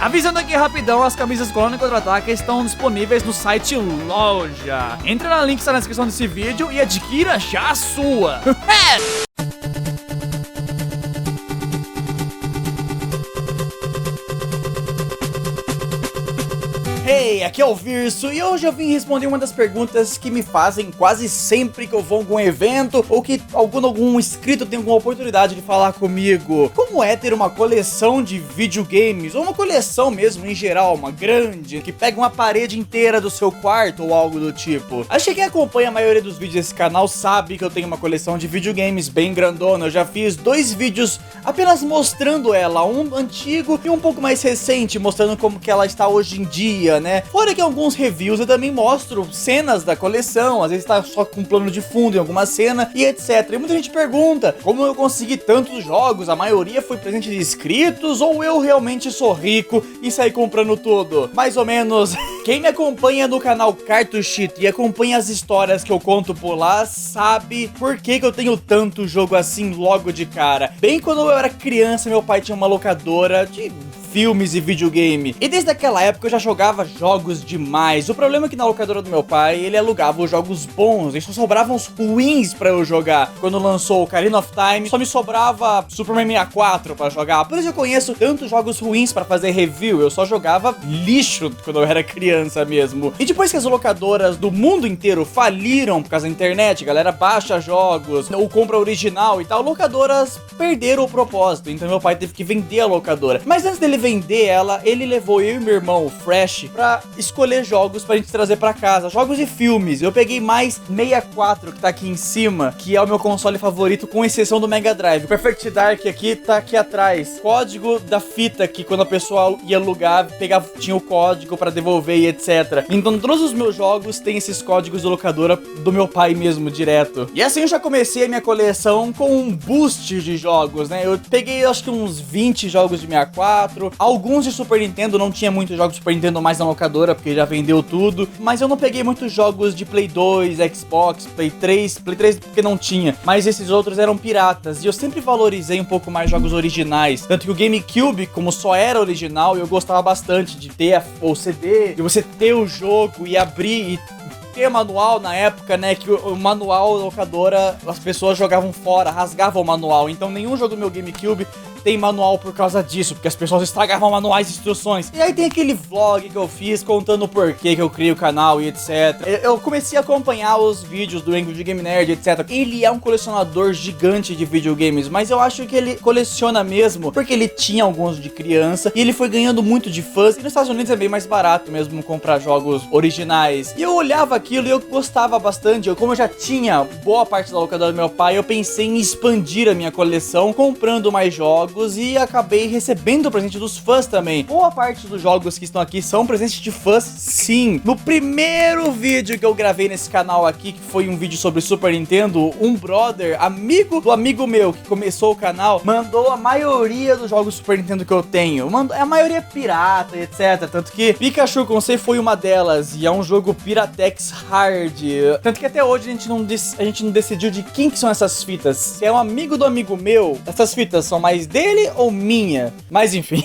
Avisando aqui rapidão, as camisas Clone Contra-Ataque estão disponíveis no site Loja. Entra no link que está na descrição desse vídeo e adquira já a sua. Hey, aqui é o Virso e hoje eu vim responder uma das perguntas que me fazem quase sempre que eu vou a algum evento ou que algum inscrito tem alguma oportunidade de falar comigo. Como é ter uma coleção de videogames, ou uma coleção mesmo em geral, uma grande, que pega uma parede inteira do seu quarto ou algo do tipo? Acho que quem acompanha a maioria dos vídeos desse canal sabe que eu tenho uma coleção de videogames bem grandona. Eu já fiz 2 vídeos apenas mostrando ela, um antigo e um pouco mais recente, mostrando como que ela está hoje em dia, né? Fora que alguns reviews eu também mostro cenas da coleção, às vezes tá só com plano de fundo em alguma cena e etc. E muita gente pergunta como eu consegui tantos jogos, a maioria foi presente de inscritos ou eu realmente sou rico e saí comprando tudo? Mais ou menos. Quem me acompanha no canal Cartuchito e acompanha as histórias que eu conto por lá sabe por que eu tenho tanto jogo assim logo de cara. Bem quando eu era criança, meu pai tinha uma locadora de filmes e videogame. E desde aquela época eu já jogava jogos demais. O problema é que na locadora do meu pai, ele alugava os jogos bons, e só sobravam os ruins pra eu jogar. Quando lançou o Ocarina of Time, só me sobrava Superman 64 pra jogar. Por isso eu conheço tantos jogos ruins pra fazer review. Eu só jogava lixo quando eu era criança mesmo. E depois que as locadoras do mundo inteiro faliram por causa da internet, a galera baixa jogos ou compra original e tal, locadoras perderam o propósito. Então meu pai teve que vender a locadora. Mas antes dele vender ela, ele levou eu e meu irmão, o Fresh, pra escolher jogos pra gente trazer pra casa, jogos e filmes. Eu peguei mais 64, que tá aqui em cima, que é o meu console favorito, com exceção do Mega Drive. O Perfect Dark aqui tá aqui atrás. Código da fita, que quando a pessoa ia alugar, pegava, tinha o código pra devolver e etc. Então todos os meus jogos têm esses códigos de locadora do meu pai mesmo, direto. E assim eu já comecei a minha coleção com um boost de jogos, né? Eu peguei acho que uns 20 jogos de 64, alguns de Super Nintendo, não tinha muitos jogos de Super Nintendo mais na locadora, porque já vendeu tudo. Mas eu não peguei muitos jogos de Play 2, Xbox, Play 3 porque não tinha. Mas esses outros eram piratas, e eu sempre valorizei um pouco mais jogos originais. Tanto que o GameCube, como só era original, eu gostava bastante de ter o CD, de você ter o jogo e abrir e ter manual na época, né, que o manual da locadora, as pessoas jogavam fora, rasgavam o manual. Então nenhum jogo do meu GameCube tem manual por causa disso, porque as pessoas estragavam manuais de instruções. E aí tem aquele vlog que eu fiz contando o porquê que eu criei o canal e etc. Eu comecei a acompanhar os vídeos do Angry Game Nerd, etc. Ele é um colecionador gigante de videogames, mas eu acho que ele coleciona mesmo porque ele tinha alguns de criança e ele foi ganhando muito de fãs. E nos Estados Unidos é bem mais barato mesmo comprar jogos originais. E eu olhava aquilo e eu gostava bastante. Como eu já tinha boa parte da locadora do meu pai, eu pensei em expandir a minha coleção comprando mais jogos e acabei recebendo o presente dos fãs também. Boa parte dos jogos que estão aqui são presentes de fãs, sim. No primeiro vídeo que eu gravei nesse canal aqui, que foi um vídeo sobre Super Nintendo, um brother, amigo do amigo meu que começou o canal, mandou a maioria dos jogos Super Nintendo que eu tenho. A maioria é pirata e etc. Tanto que Pikachu Conceito foi uma delas, e é um jogo Piratex Hard. Tanto que até hoje a gente não decidiu de quem que são essas fitas. Se é um amigo do amigo meu, essas fitas são mais dele ou minha? Mas enfim.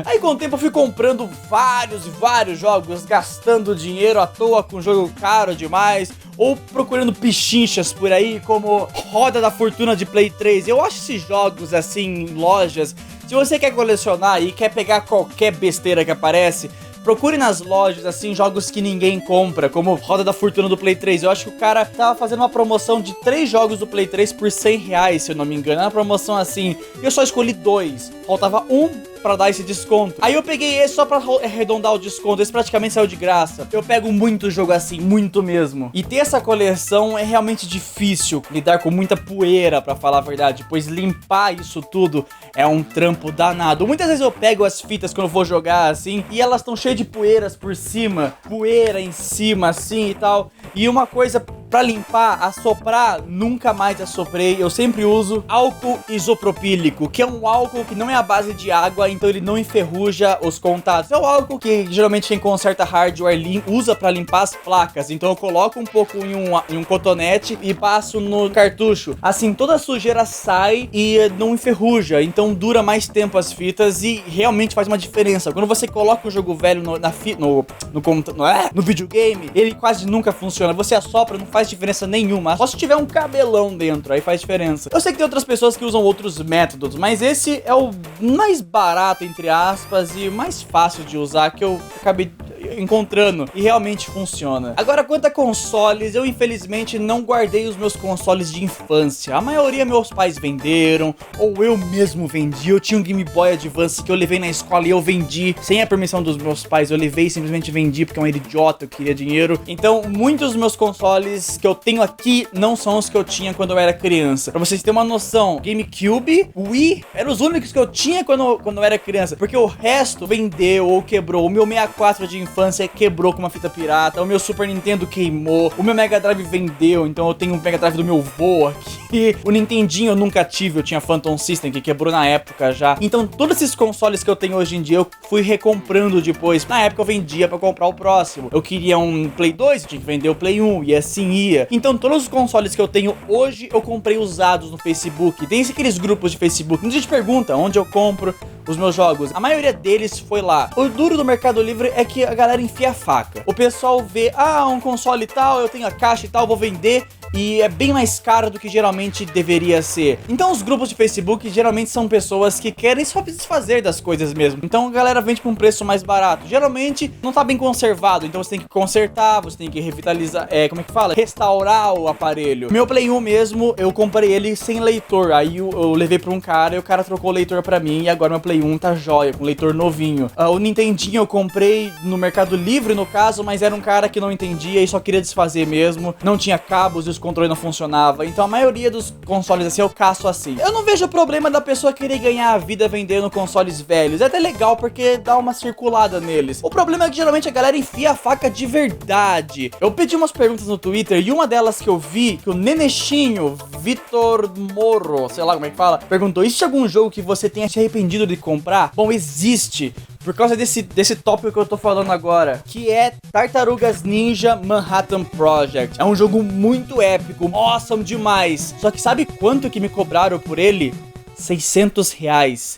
Aí com o tempo eu fui comprando vários jogos, gastando dinheiro à toa com jogo caro demais, ou procurando pichinchas por aí, como Roda da Fortuna de Play 3. Eu acho esses jogos assim em lojas. Se você quer colecionar e quer pegar qualquer besteira que aparece, procure nas lojas, assim, jogos que ninguém compra, como Roda da Fortuna do Play 3. Eu acho que o cara tava fazendo uma promoção de 3 jogos do Play 3 por R$100, se eu não me engano. Era uma promoção assim, e eu só escolhi 2. Faltava um pra dar esse desconto. Aí eu peguei esse só pra arredondar o desconto. Esse praticamente saiu de graça. Eu pego muito jogo assim, muito mesmo. E ter essa coleção é realmente difícil. Lidar com muita poeira, pra falar a verdade, pois limpar isso tudo é um trampo danado. Muitas vezes eu pego as fitas quando eu vou jogar assim, e elas estão cheias de poeiras por cima, poeira em cima assim e tal. E uma coisa Pra limpar, assoprar, nunca mais assoprei. Eu sempre uso álcool isopropílico, que é um álcool que não é a base de água, então ele não enferruja os contatos. É o álcool que geralmente quem conserta hardware usa pra limpar as placas. Então eu coloco um pouco em um cotonete e passo no cartucho. Assim, toda a sujeira sai e não enferruja. Então dura mais tempo as fitas e realmente faz uma diferença. Quando você coloca um jogo velho no videogame, ele quase nunca funciona. Você assopra, não faz diferença nenhuma. Só se tiver um cabelão dentro, aí faz diferença. Eu sei que tem outras pessoas que usam outros métodos, mas esse é o mais barato, entre aspas, e mais fácil de usar que eu acabei encontrando e realmente funciona. Agora, quanto a consoles, eu infelizmente não guardei os meus consoles de infância. A maioria meus pais venderam, ou eu mesmo vendi. Eu tinha um Game Boy Advance que eu levei na escola e eu vendi sem a permissão dos meus pais. Eu levei e simplesmente vendi porque eu era idiota, eu queria dinheiro. Então, muitos dos meus consoles que eu tenho aqui não são os que eu tinha quando eu era criança. Pra vocês terem uma noção, GameCube, Wii, eram os únicos que eu tinha quando eu era criança, porque o resto vendeu ou quebrou. O meu 64 de infância quebrou com uma fita pirata, o meu Super Nintendo queimou, o meu Mega Drive vendeu, então eu tenho um Mega Drive do meu vô aqui. O Nintendinho eu nunca tive, eu tinha Phantom System que quebrou na época já. Então todos esses consoles que eu tenho hoje em dia eu fui recomprando depois. Na época eu vendia pra comprar o próximo. Eu queria um Play 2, eu tinha que vender o Play 1 e assim ia. Então todos os consoles que eu tenho hoje eu comprei usados no Facebook. Tem aqueles grupos de Facebook, muita gente pergunta onde eu compro os meus jogos. A maioria deles foi lá. O duro do Mercado Livre é que a galera enfia a faca. O pessoal vê, um console e tal, eu tenho a caixa e tal, vou vender. E é bem mais caro do que geralmente deveria ser. Então os grupos de Facebook geralmente são pessoas que querem só desfazer das coisas mesmo. Então a galera vende por um preço mais barato. Geralmente não tá bem conservado, então você tem que consertar, você tem que revitalizar, como é que fala? Restaurar o aparelho. Meu Play 1 mesmo, eu comprei ele sem leitor. Aí eu levei pra um cara e o cara trocou o leitor pra mim. E agora meu Play 1 tá jóia, com leitor novinho. O Nintendinho eu comprei no Mercado Livre, no caso, mas era um cara que não entendia e só queria desfazer mesmo. Não tinha cabos e os controle não funcionava, então a maioria dos consoles assim eu caço assim. Eu não vejo o problema da pessoa querer ganhar a vida vendendo consoles velhos, é até legal porque dá uma circulada neles. O problema é que geralmente a galera enfia a faca de verdade. Eu pedi umas perguntas no Twitter e uma delas que eu vi, que o Nenechinho, Vitor Moro, sei lá como é que fala, perguntou: existe algum jogo que você tenha se arrependido de comprar? Bom, existe. Por causa desse tópico que eu tô falando agora, que é Tartarugas Ninja Manhattan Project. É um jogo muito épico, awesome demais. Só que sabe quanto que me cobraram por ele? R$600.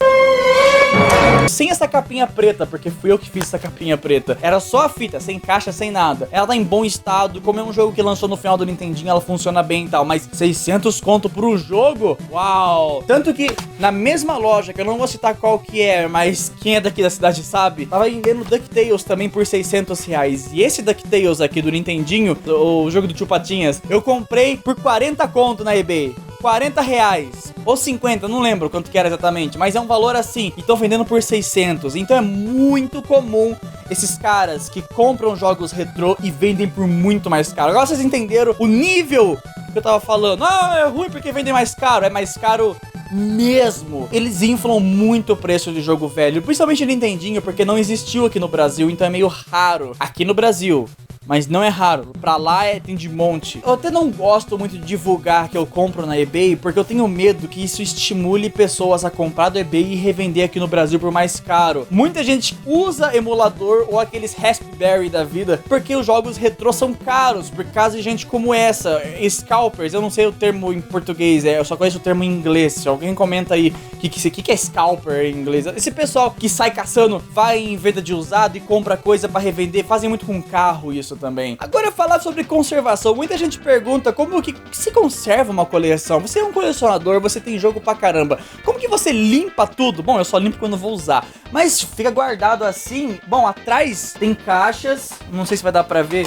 Sem essa capinha preta, porque fui eu que fiz essa capinha preta. Era só a fita, sem caixa, sem nada. Ela tá em bom estado, como é um jogo que lançou no final do Nintendinho, ela funciona bem e tal. Mas 600 conto pro jogo? Uau! Tanto que na mesma loja, que eu não vou citar qual que é, mas quem é daqui da cidade sabe, tava vendendo DuckTales também por R$600. E esse DuckTales aqui do Nintendinho, o jogo do Tio Patinhas, eu comprei por 40 conto na eBay. R$40 ou 50, não lembro quanto que era exatamente, mas é um valor assim, e estão vendendo por 600. Então é muito comum esses caras que compram jogos retrô e vendem por muito mais caro. Agora vocês entenderam o nível que eu tava falando. É ruim porque vendem mais caro. É mais caro mesmo. Eles inflam muito o preço de jogo velho, principalmente Nintendinho, porque não existiu aqui no Brasil, então é meio raro aqui no Brasil. Mas não é raro, pra lá tem de monte. Eu até não gosto muito de divulgar que eu compro na eBay, porque eu tenho medo que isso estimule pessoas a comprar do eBay e revender aqui no Brasil por mais caro. Muita gente usa emulador ou aqueles Raspberry da vida, porque os jogos retrô são caros, por causa de gente como essa, scalpers. Eu não sei o termo em português, eu só conheço o termo em inglês. Se alguém comenta aí o que é scalper em inglês. Esse pessoal que sai caçando, vai em venda de usado e compra coisa pra revender, fazem muito com carro isso também. Agora falar sobre conservação, muita gente pergunta como que se conserva uma coleção. Você é um colecionador, você tem jogo pra caramba, como que você limpa tudo? Bom, eu só limpo quando vou usar, mas fica guardado assim. Bom, atrás tem caixas, não sei se vai dar pra ver,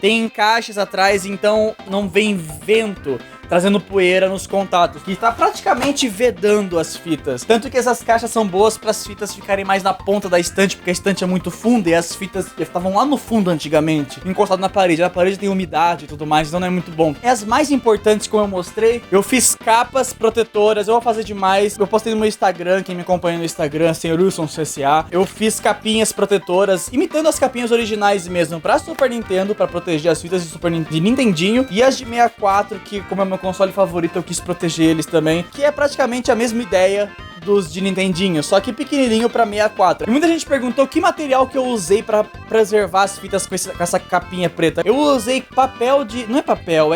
tem caixas atrás, então não vem vento. trazendo poeira nos contatos, que tá praticamente vedando as fitas. Tanto que essas caixas são boas para as fitas ficarem mais na ponta da estante, porque a estante é muito funda e as fitas estavam lá no fundo antigamente, encostado na parede. A parede tem umidade e tudo mais, então não é muito bom. E as mais importantes, como eu mostrei, eu fiz capas protetoras, eu vou fazer demais. Eu postei no meu Instagram, quem me acompanha no Instagram, Sr. Wilson CSA. Eu fiz capinhas protetoras, imitando as capinhas originais mesmo, pra Super Nintendo, pra proteger as fitas de Nintendinho, e as de 64, que como é meu console favorito, eu quis proteger eles também, que é praticamente a mesma ideia dos de Nintendinho, só que pequenininho pra 64. E muita gente perguntou que material que eu usei pra preservar as fitas com essa capinha preta. Eu usei papel de... não é papel,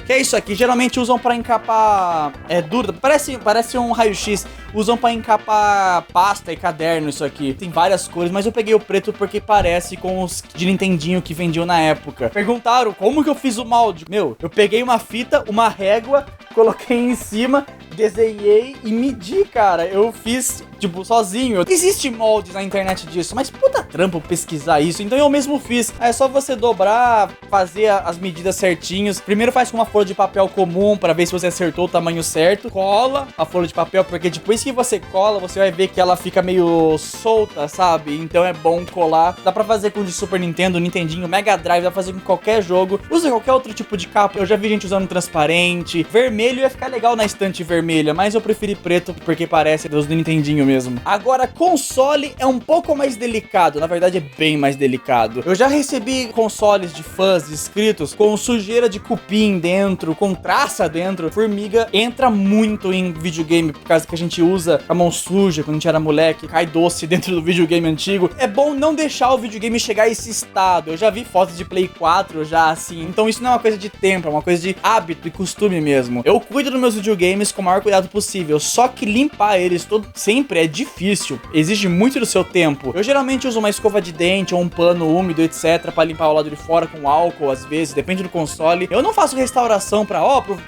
que é isso aqui. Geralmente usam pra encapar... é duro, parece um raio-x. Usam pra encapar pasta e caderno isso aqui. Tem várias cores, mas eu peguei o preto porque parece com os de Nintendinho que vendiam na época. Perguntaram como que eu fiz o molde. Meu, eu peguei uma fita, uma régua, coloquei em cima, desenhei e medi, cara. Eu fiz, tipo, sozinho. Existe moldes na internet disso, mas puta trampo pesquisar isso. Então eu mesmo fiz. É só você dobrar, fazer as medidas certinhos. Primeiro faz com uma folha de papel comum pra ver se você acertou o tamanho certo. Cola a folha de papel, porque depois que você cola, você vai ver que ela fica meio solta, sabe? Então é bom colar. Dá pra fazer com de Super Nintendo, Nintendinho, Mega Drive, dá pra fazer com qualquer jogo. Usa qualquer outro tipo de capa. Eu já vi gente usando transparente. Vermelho ia ficar legal na estante vermelha, mas eu preferi preto porque parece dos do Nintendinho mesmo. Agora, console é um pouco mais delicado. Na verdade, é bem mais delicado. Eu já recebi consoles de fãs inscritos com sujeira de cupim dentro, com traça dentro. Formiga entra muito em videogame por causa que a gente usa a mão suja quando a gente era moleque, cai doce dentro do videogame antigo. É bom não deixar o videogame chegar a esse estado. Eu já vi fotos de Play 4 já assim. Então isso não é uma coisa de tempo, é uma coisa de hábito e costume mesmo. Eu cuido dos meus videogames com o maior cuidado possível, só que limpar eles todo sempre é difícil, exige muito do seu tempo. Eu geralmente uso uma escova de dente ou um pano úmido, etc, pra limpar o lado de fora com álcool, às vezes, depende do console. Eu não faço restauração pra,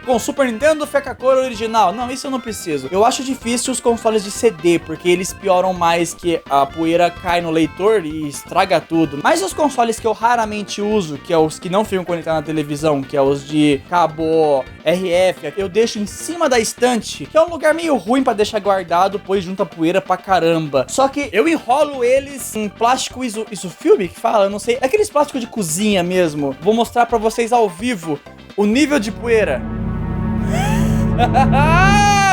com Super Nintendo fica a cor original. Não, isso eu não preciso. Eu acho difícil os consoles de CD, porque eles pioram mais, que a poeira cai no leitor e estraga tudo. Mas os consoles que eu raramente uso, que é os que não ficam conectados na televisão, que é os de cabo RF, eu deixo em cima da estante, que é um lugar meio ruim pra deixar guardado, pois junta poeira pra caramba. Só que eu enrolo eles em plástico isofilme, que fala, eu não sei, aqueles plásticos de cozinha mesmo. Vou mostrar pra vocês ao vivo o nível de poeira.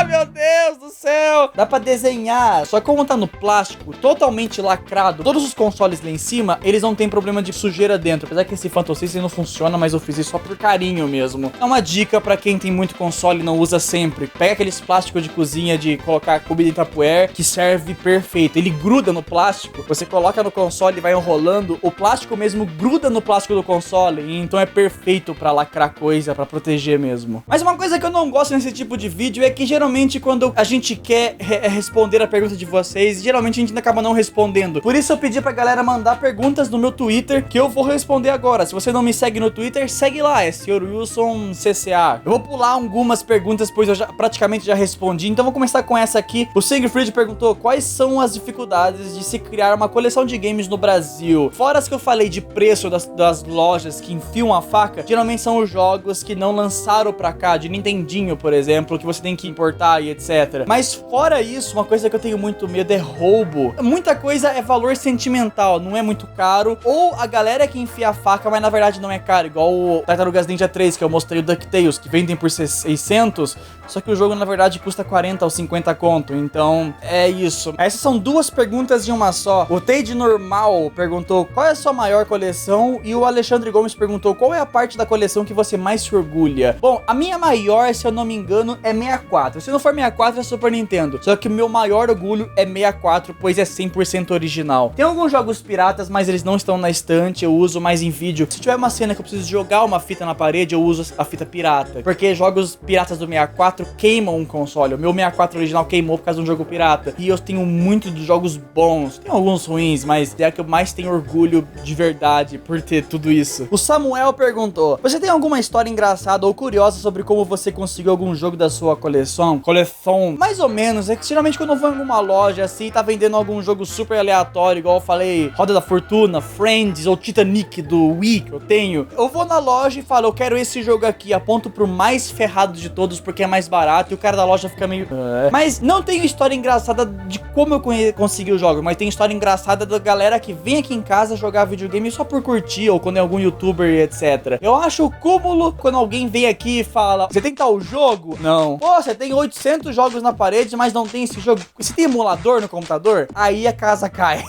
Meu Deus do céu! Dá pra desenhar. Só que como tá no plástico, totalmente lacrado, todos os consoles lá em cima, eles não tem problema de sujeira dentro. Apesar que esse Phantom System não funciona, mas eu fiz isso só por carinho mesmo. É uma dica pra quem tem muito console e não usa sempre. Pega aqueles plásticos de cozinha de colocar comida em Tupperware, que serve perfeito. Ele gruda no plástico, você coloca no console e vai enrolando, o plástico mesmo gruda no plástico do console, e então é perfeito pra lacrar coisa, pra proteger mesmo. Mas uma coisa que eu não gosto nesse tipo de vídeo é que geralmente quando a gente quer responder a pergunta de vocês, geralmente a gente acaba não respondendo. Por isso eu pedi pra galera mandar perguntas no meu Twitter, que eu vou responder agora. Se você não me segue no Twitter, segue lá, é Sr. Wilson CCA. Eu vou pular algumas perguntas, pois eu praticamente já respondi, então vou começar com essa aqui. O Siegfried perguntou quais são as dificuldades de se criar uma coleção de games no Brasil. Fora as que eu falei de preço das lojas que enfiam a faca, geralmente são os jogos que não lançaram pra cá, de Nintendinho, por exemplo, que você tem que importar e etc. Mas fora isso, uma coisa que eu tenho muito medo é roubo. Muita coisa é valor sentimental, não é muito caro, ou a galera que enfia a faca, mas na verdade não é caro, igual o Tartarugas Ninja 3, que eu mostrei, o DuckTales, que vendem por 600, só que o jogo na verdade custa 40 ou 50 conto, então é isso. Essas são duas perguntas de uma só. O Teide Normal perguntou qual é a sua maior coleção, e o Alexandre Gomes perguntou qual é a parte da coleção que você mais se orgulha. Bom, a minha maior, se eu não me engano, é 64. Se não for 64, é Super Nintendo. Só que o meu maior orgulho é 64, pois é 100% original. Tem alguns jogos piratas, mas eles não estão na estante, eu uso mais em vídeo. Se tiver uma cena que eu preciso jogar uma fita na parede, eu uso a fita pirata. Porque jogos piratas do 64 queimam um console. O meu 64 original queimou por causa de um jogo pirata. E eu tenho muito de jogos bons. Tem alguns ruins, mas é que eu mais tenho orgulho de verdade por ter tudo isso. O Samuel perguntou: você tem alguma história engraçada ou curiosa sobre como você conseguiu algum jogo da sua coleção? Coleção Então, mais ou menos, é que geralmente quando eu vou em alguma loja assim, tá vendendo algum jogo super aleatório, igual eu falei, Roda da Fortuna, Friends ou Titanic do Wii que eu tenho, eu vou na loja e falo, eu quero esse jogo aqui, aponto pro mais ferrado de todos porque é mais barato e o cara da loja fica meio... Mas não tem história engraçada de como eu consegui o jogo, mas tem história engraçada da galera que vem aqui em casa jogar videogame só por curtir, ou quando é algum youtuber, etc. Eu acho o cúmulo quando alguém vem aqui e fala, você tem tal jogo? Não. Pô, você tem 800 jogos na parede, mas não tem esse jogo. Você tem emulador no computador? Aí a casa cai.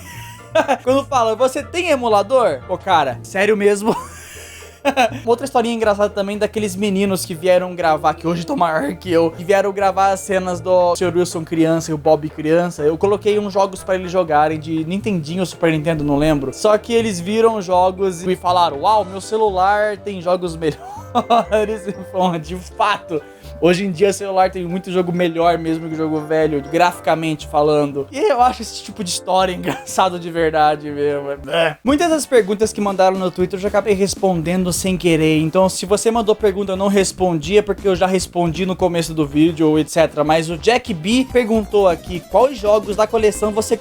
Quando fala, você tem emulador? Pô, cara, sério mesmo? Outra historinha engraçada também daqueles meninos que vieram gravar, que hoje estão maior que eu, que vieram gravar as cenas do Sr. Wilson criança e o Bob criança. Eu coloquei uns jogos pra eles jogarem de Nintendinho ou Super Nintendo, não lembro. Só que eles viram jogos e me falaram, uau, meu celular tem jogos melhores. De fato, hoje em dia o celular tem muito jogo melhor mesmo que o jogo velho, graficamente falando. E eu acho esse tipo de história engraçado de verdade mesmo. Muitas das perguntas que mandaram no Twitter eu já acabei respondendo sem querer. Então se você mandou pergunta e eu não respondi, é porque eu já respondi no começo do vídeo, etc. Mas o Jack B perguntou aqui, quais jogos da coleção você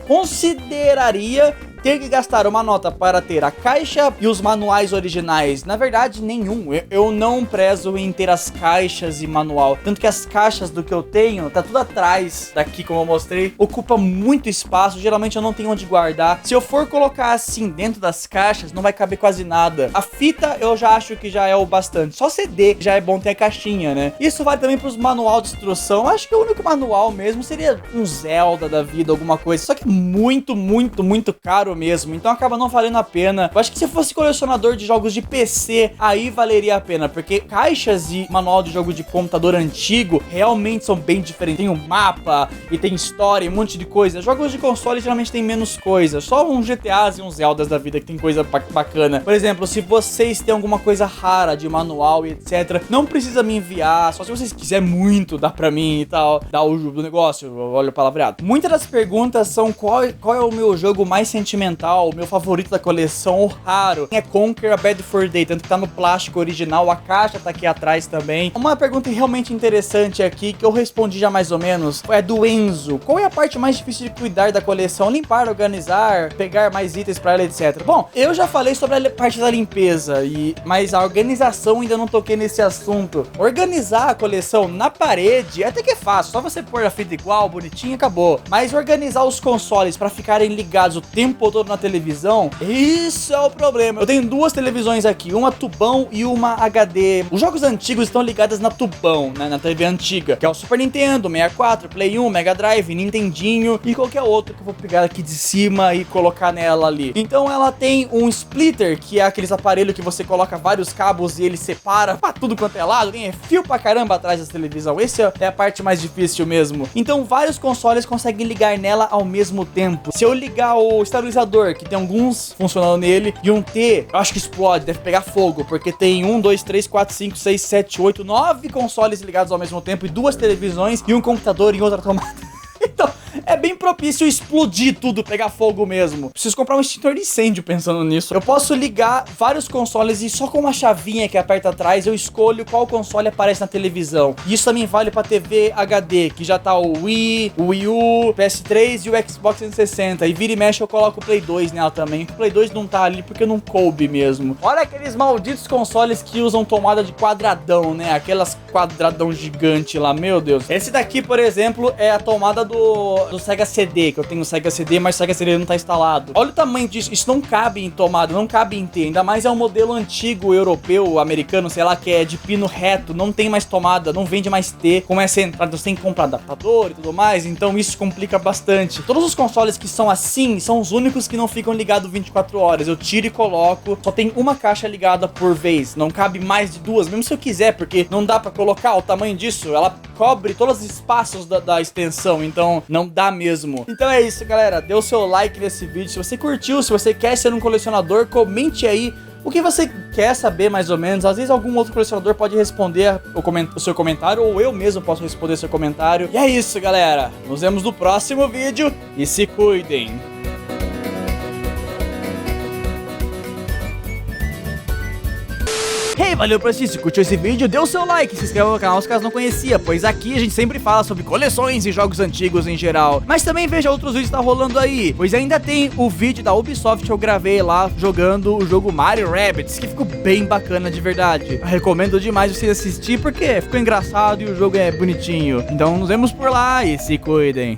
consideraria ter que gastar uma nota para ter a caixa e os manuais originais? Na verdade, nenhum. Eu não prezo em ter as caixas e manual. Tanto que as caixas do que eu tenho, tá tudo atrás daqui, como eu mostrei. Ocupa muito espaço. Geralmente eu não tenho onde guardar. Se eu for colocar assim dentro das caixas, não vai caber quase nada. A fita eu já acho que já é o bastante. Só CD já é bom ter a caixinha, né? Isso vale também pros manual de instrução. Acho que o único manual mesmo seria um Zelda da vida, alguma coisa. Só que muito, muito, muito caro mesmo, então acaba não valendo a pena. Eu acho que se fosse colecionador de jogos de PC, aí valeria a pena, porque caixas e manual de jogo de computador antigo realmente são bem diferentes. Tem um mapa e tem história e um monte de coisa. Jogos de console geralmente tem menos coisa, só uns GTAs e uns Zeldas da vida que tem coisa bacana. Por exemplo, se vocês têm alguma coisa rara de manual e etc, não precisa me enviar, só se vocês quiserem muito, dá pra mim e tal, dá o negócio, olha o palavreado. Muitas das perguntas são qual é o meu jogo mais sentimental, o meu favorito da coleção, o raro. É Conquer a Bad Fur Day, tanto que tá no plástico original, a caixa tá aqui atrás também. Uma pergunta realmente interessante aqui, que eu respondi já mais ou menos, é do Enzo. Qual é a parte mais difícil de cuidar da coleção? Limpar, organizar, pegar mais itens pra ela, etc. Bom, eu já falei sobre a parte da limpeza, mas a organização ainda não toquei nesse assunto. Organizar a coleção na parede até que é fácil, só você pôr a fita igual, bonitinho, acabou. Mas organizar os consoles pra ficarem ligados o tempo todo na televisão, isso é o problema. Eu tenho duas televisões aqui, uma tubão e uma HD. Os jogos antigos estão ligados na tubão, né, na TV antiga, que é o Super Nintendo, 64, Play 1, Mega Drive, Nintendinho e qualquer outro que eu vou pegar aqui de cima e colocar nela ali. Então ela tem um splitter, que é aqueles aparelhos que você coloca vários cabos e ele separa pra tudo quanto é lado, tem fio pra caramba atrás da televisão. Essa é a parte mais difícil mesmo. Então vários consoles conseguem ligar nela ao mesmo tempo. Se eu ligar o estabilizador, que tem alguns funcionando nele, e um T, eu acho que explode, deve pegar fogo, porque tem 1, 2, 3, 4, 5, 6, 7, 8, 9 consoles ligados ao mesmo tempo, e duas televisões, e um computador em outra tomada. Então, é bem propício explodir tudo, pegar fogo mesmo. Preciso comprar um extintor de incêndio pensando nisso. Eu posso ligar vários consoles e só com uma chavinha que aperta atrás eu escolho qual console aparece na televisão. E isso também vale pra TV HD, que já tá o Wii, o Wii U, PS3 e o Xbox 360. E vira e mexe eu coloco o Play 2 nela também. O Play 2 não tá ali porque não coube mesmo. Olha aqueles malditos consoles que usam tomada de quadradão, né? Aquelas quadradão gigante lá, meu Deus. Esse daqui, por exemplo, é a tomada do Sega CD, que eu tenho o Sega CD, mas o Sega CD não tá instalado. Olha o tamanho disso, isso não cabe em tomada, não cabe em T, ainda mais é um modelo antigo, europeu, americano, sei lá, que é de pino reto, não tem mais tomada, não vende mais T, como é centrado, você tem que comprar adaptador e tudo mais, então isso complica bastante. Todos os consoles que são assim, são os únicos que não ficam ligados 24 horas, eu tiro e coloco, só tem uma caixa ligada por vez, não cabe mais de duas, mesmo se eu quiser, porque não dá pra colocar o tamanho disso, ela cobre todos os espaços da extensão, então não dá mesmo. Então é isso, galera, dê o seu like nesse vídeo, se você curtiu, se você quer ser um colecionador, comente aí o que você quer saber mais ou menos. Às vezes algum outro colecionador pode responder o seu comentário, ou eu mesmo posso responder seu comentário. E é isso, galera, nos vemos no próximo vídeo e se cuidem. Hey, valeu por assistir, curtiu esse vídeo, dê o seu like, se inscreva no canal se caso não conhecia, pois aqui a gente sempre fala sobre coleções e jogos antigos em geral. Mas também veja outros vídeos que tá rolando aí, pois ainda tem o vídeo da Ubisoft que eu gravei lá jogando o jogo Mario Rabbids, que ficou bem bacana de verdade. Eu recomendo demais você assistir porque ficou engraçado e o jogo é bonitinho. Então nos vemos por lá e se cuidem.